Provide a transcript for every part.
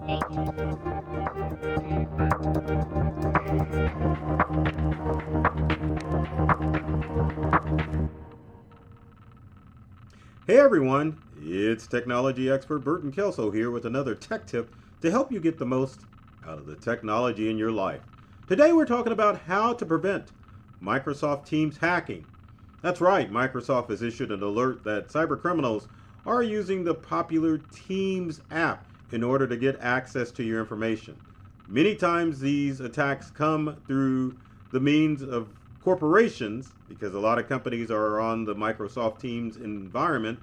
Hey everyone, it's technology expert Burton Kelso here with another tech tip to help you get the most out of the technology in your life. Today we're talking about how to prevent Microsoft Teams hacking. That's right, Microsoft has issued an alert that cyber criminals are using the popular Teams app in order to get access to your information. Many times these attacks come through the means of corporations, because a lot of companies are on the Microsoft Teams environment,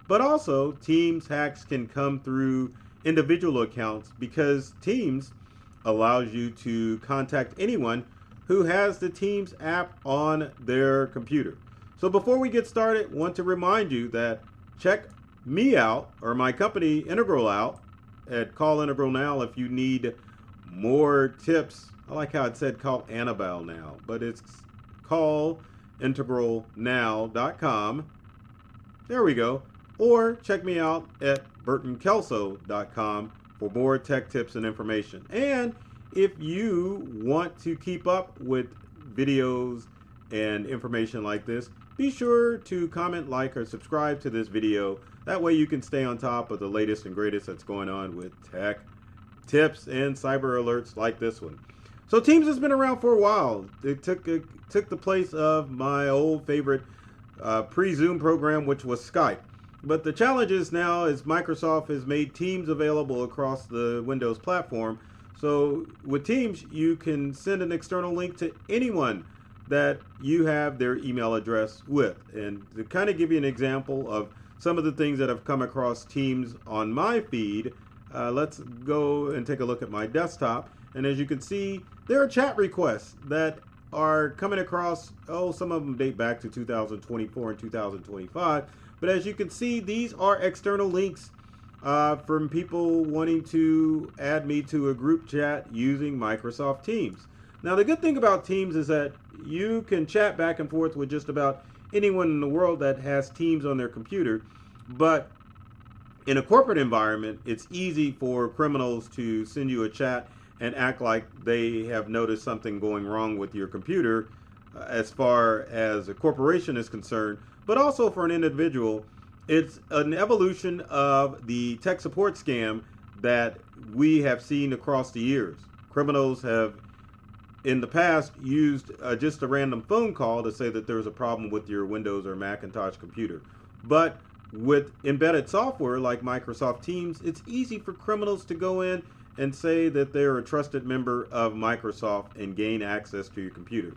but also Teams hacks can come through individual accounts because Teams allows you to contact anyone who has the Teams app on their computer. So before we get started, I want to remind you that check me out, or my company Integral out, at Call Integral Now if you need more tips. I like how it said call Annabelle now, but it's callintegralnow.com. There we go. Or check me out at burtonkelso.com for more tech tips and information. And if you want to keep up with videos and information like this, be sure to comment, like, or subscribe to this video. That way you can stay on top of the latest and greatest that's going on with tech tips and cyber alerts like this one. So Teams has been around for a while. It took the place of my old favorite pre-Zoom program, which was Skype. But the challenge is now is Microsoft has made Teams available across the Windows platform. So with Teams, you can send an external link to anyone that you have their email address with. And to kind of give you an example of some of the things that have come across Teams on my feed, let's go and take a look at my desktop. And as you can see, there are chat requests that are coming across. Some of them date back to 2024 and 2025. But as you can see, these are external links from people wanting to add me to a group chat using Microsoft Teams. Now, the good thing about Teams is that you can chat back and forth with just about anyone in the world that has Teams on their computer. But in a corporate environment, it's easy for criminals to send you a chat and act like they have noticed something going wrong with your computer as far as a corporation is concerned. But also for an individual, it's an evolution of the tech support scam that we have seen across the years. Criminals have in the past used just a random phone call to say that there's a problem with your Windows or Macintosh computer. But with embedded software like Microsoft Teams, it's easy for criminals to go in and say that they're a trusted member of Microsoft and gain access to your computer.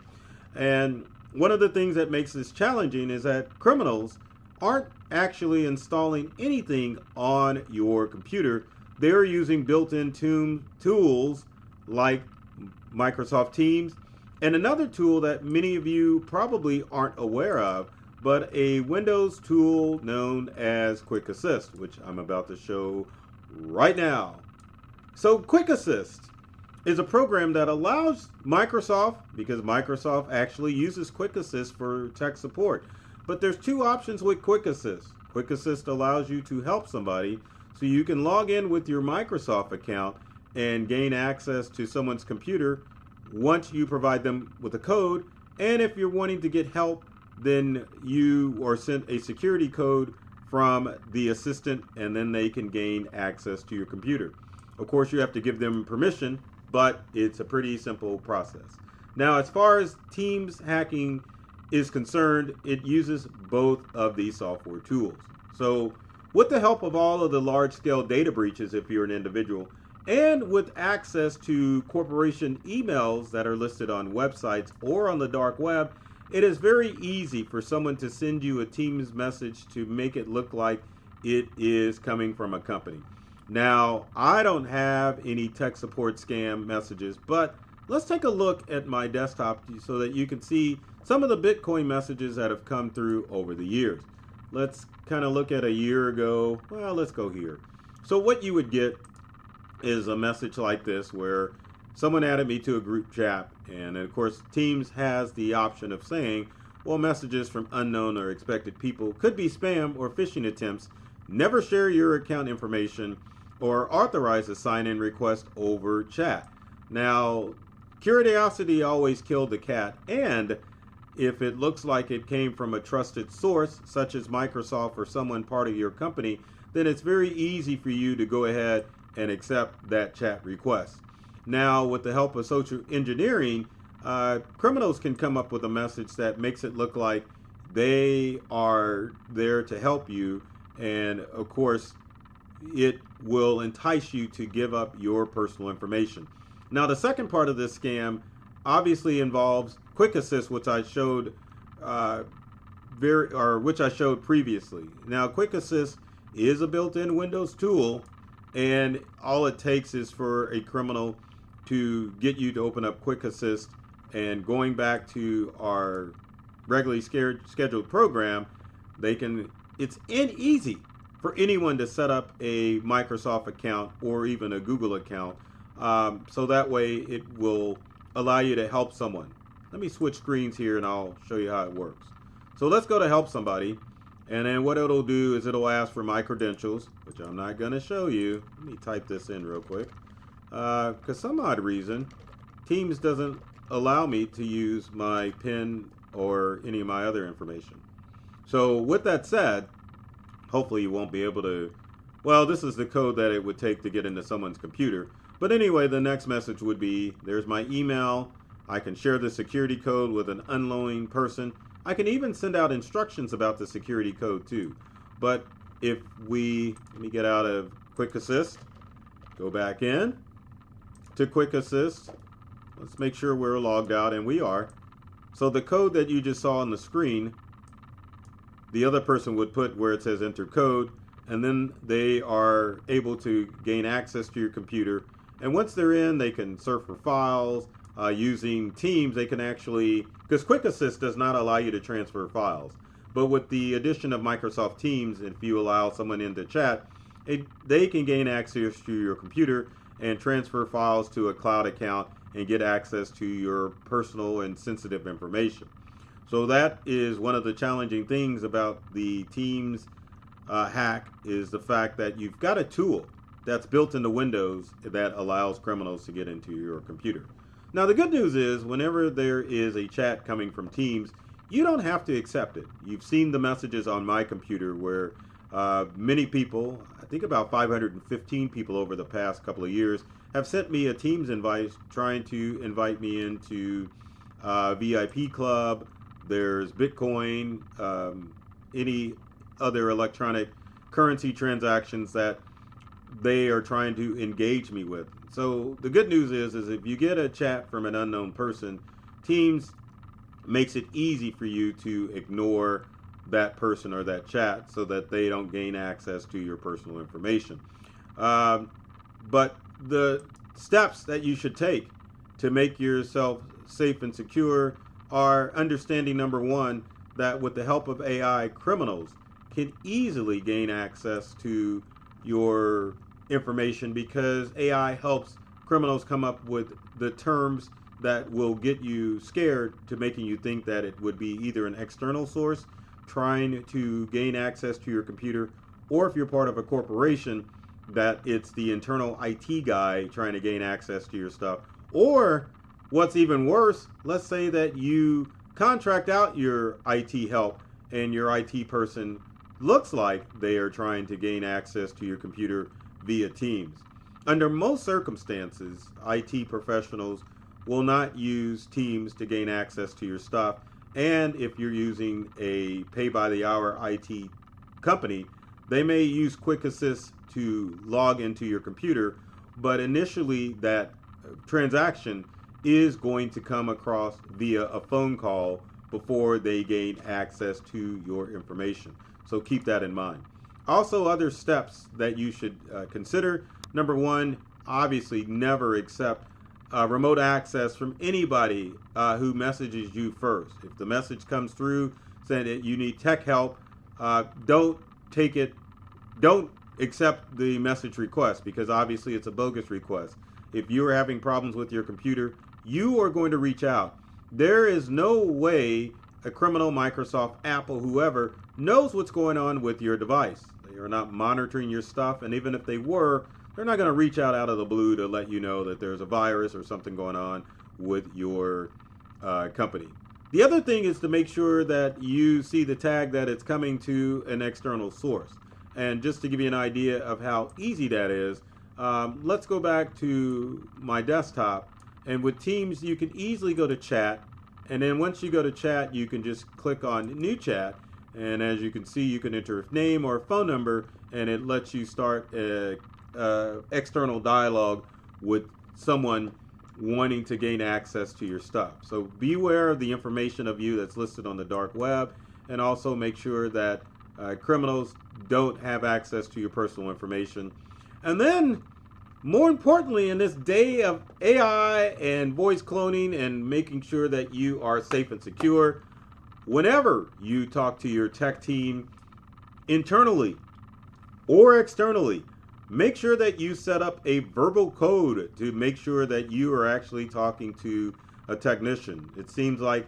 And one of the things that makes this challenging is that criminals aren't actually installing anything on your computer. They're using built-in tools like Microsoft Teams, and another tool that many of you probably aren't aware of, but a Windows tool known as Quick Assist, which I'm about to show right now. So Quick Assist is a program that allows Microsoft, because Microsoft actually uses Quick Assist for tech support. But there's two options with Quick Assist. Quick Assist allows you to help somebody, so you can log in with your Microsoft account and gain access to someone's computer once you provide them with a code. And if you're wanting to get help, then you are sent a security code from the assistant, and then they can gain access to your computer. Of course, you have to give them permission, but it's a pretty simple process. Now, as far as Teams hacking is concerned, it uses both of these software tools. So with the help of all of the large-scale data breaches, if you're an individual, and with access to corporation emails that are listed on websites or on the dark web, it is very easy for someone to send you a Teams message to make it look like it is coming from a company. Now, I don't have any tech support scam messages, but let's take a look at my desktop so that you can see some of the Bitcoin messages that have come through over the years. Let's kind of look at a year ago. Well, let's go here. So what you would get is a message like this where someone added me to a group chat, and of course Teams has the option of saying, well, messages from unknown or expected people could be spam or phishing attempts. Never share your account information or authorize a sign-in request over chat. Now, curiosity always killed the cat, and if it looks like it came from a trusted source, such as Microsoft or someone part of your company, then it's very easy for you to go ahead and accept that chat request. Now, with the help of social engineering, criminals can come up with a message that makes it look like they are there to help you, and of course, it will entice you to give up your personal information. Now, the second part of this scam obviously involves Quick Assist, which I showed previously. Now, Quick Assist is a built-in Windows tool, and all it takes is for a criminal to get you to open up Quick Assist, and going back to our regularly scheduled program, it's easy for anyone to set up a Microsoft account or even a Google account, so that way it will allow you to help someone. Let me switch screens here and I'll show you how it works. So let's go to help somebody, and then what it'll do is it'll ask for my credentials, which I'm not going to show you. Let me type this in real quick, because some odd reason Teams doesn't allow me to use my PIN or any of my other information. So with that said, hopefully you won't be able to, well, this is the code that it would take to get into someone's computer. But anyway, the next message would be, there's my email. I can share the security code with an unknowing person. I can even send out instructions about the security code too. But if let me get out of Quick Assist, go back in to Quick Assist. Let's make sure we're logged out, and we are. So the code that you just saw on the screen, the other person would put where it says enter code, and then they are able to gain access to your computer. And once they're in, they can surf for files. Using Teams, they can actually, because Quick Assist does not allow you to transfer files. But with the addition of Microsoft Teams, if you allow someone into chat, they can gain access to your computer and transfer files to a cloud account and get access to your personal and sensitive information. So that is one of the challenging things about the Teams hack, is the fact that you've got a tool that's built into Windows that allows criminals to get into your computer. Now, the good news is whenever there is a chat coming from Teams, you don't have to accept it. You've seen the messages on my computer where many people, I think about 515 people over the past couple of years, have sent me a Teams invite trying to invite me into VIP Club. There's Bitcoin, any other electronic currency transactions that they are trying to engage me with. So the good news is if you get a chat from an unknown person, Teams makes it easy for you to ignore that person or that chat so that they don't gain access to your personal information. But the steps that you should take to make yourself safe and secure are understanding, number one, that with the help of AI, criminals can easily gain access to your information, because AI helps criminals come up with the terms that will get you scared to making you think that it would be either an external source trying to gain access to your computer, or if you're part of a corporation, that it's the internal IT guy trying to gain access to your stuff. Or what's even worse, let's say that you contract out your IT help and your IT person looks like they are trying to gain access to your computer via Teams. Under most circumstances, IT professionals will not use Teams to gain access to your stuff. And if you're using a pay-by-the-hour IT company, they may use Quick Assist to log into your computer, but initially that transaction is going to come across via a phone call before they gain access to your information. So keep that in mind. Also, other steps that you should consider. Number one, obviously never accept remote access from anybody who messages you first. If the message comes through saying that you need tech help, don't accept the message request, because obviously it's a bogus request. If you are having problems with your computer, you are going to reach out. There is no way a criminal, Microsoft, Apple, whoever, knows what's going on with your device. They are not monitoring your stuff, and even if they were, they're not going to reach out of the blue to let you know that there's a virus or something going on with your company. The other thing is to make sure that you see the tag that it's coming to an external source. And just to give you an idea of how easy that is, let's go back to my desktop. And with Teams, you can easily go to chat. And then once you go to chat, you can just click on new chat. And as you can see, you can enter a name or a phone number, and it lets you start a external dialogue with someone wanting to gain access to your stuff. So beware of the information of you that's listed on the dark web, and also make sure that criminals don't have access to your personal information. And then, more importantly, in this day of AI and voice cloning and making sure that you are safe and secure, whenever you talk to your tech team internally or externally, make sure that you set up a verbal code to make sure that you are actually talking to a technician. It seems like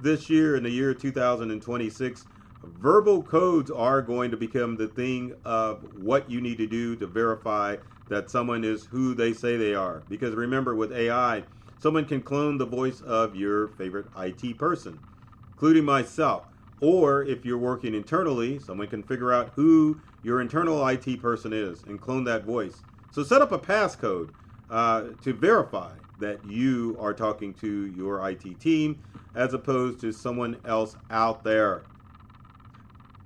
this year, in the year 2026, verbal codes are going to become the thing of what you need to do to verify that someone is who they say they are. Because remember, with AI, someone can clone the voice of your favorite IT person, including myself. Or if you're working internally, someone can figure out who your internal IT person is and clone that voice. So set up a passcode to verify that you are talking to your IT team as opposed to someone else out there.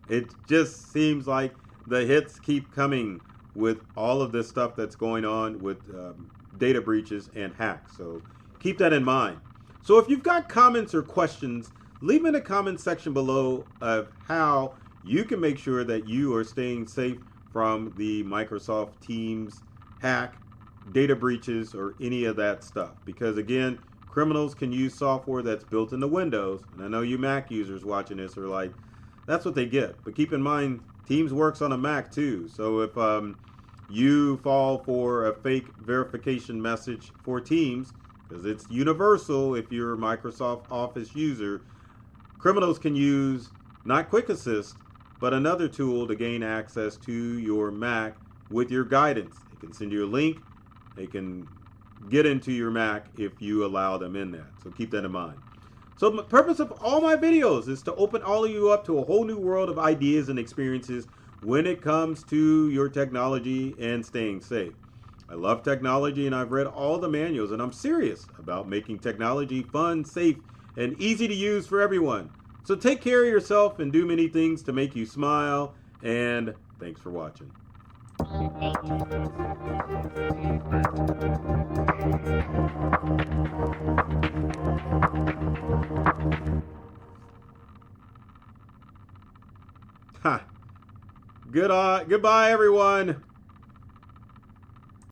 It just seems like the hits keep coming with all of this stuff that's going on with data breaches and hacks. So keep that in mind. So if you've got comments or questions, leave in the comment section below of how you can make sure that you are staying safe from the Microsoft Teams hack, data breaches, or any of that stuff. Because again, criminals can use software that's built into Windows. And I know you Mac users watching this are like, that's what they get. But keep in mind, Teams works on a Mac too. So if you fall for a fake verification message for Teams, because it's universal if you're a Microsoft Office user, criminals can use not Quick Assist, but another tool to gain access to your Mac with your guidance. They can send you a link. They can get into your Mac if you allow them in that. So keep that in mind. So the purpose of all my videos is to open all of you up to a whole new world of ideas and experiences when it comes to your technology and staying safe. I love technology, and I've read all the manuals, and I'm serious about making technology fun, safe, and easy to use for everyone. So take care of yourself and do many things to make you smile, and thanks for watching. Ha. Goodbye, everyone.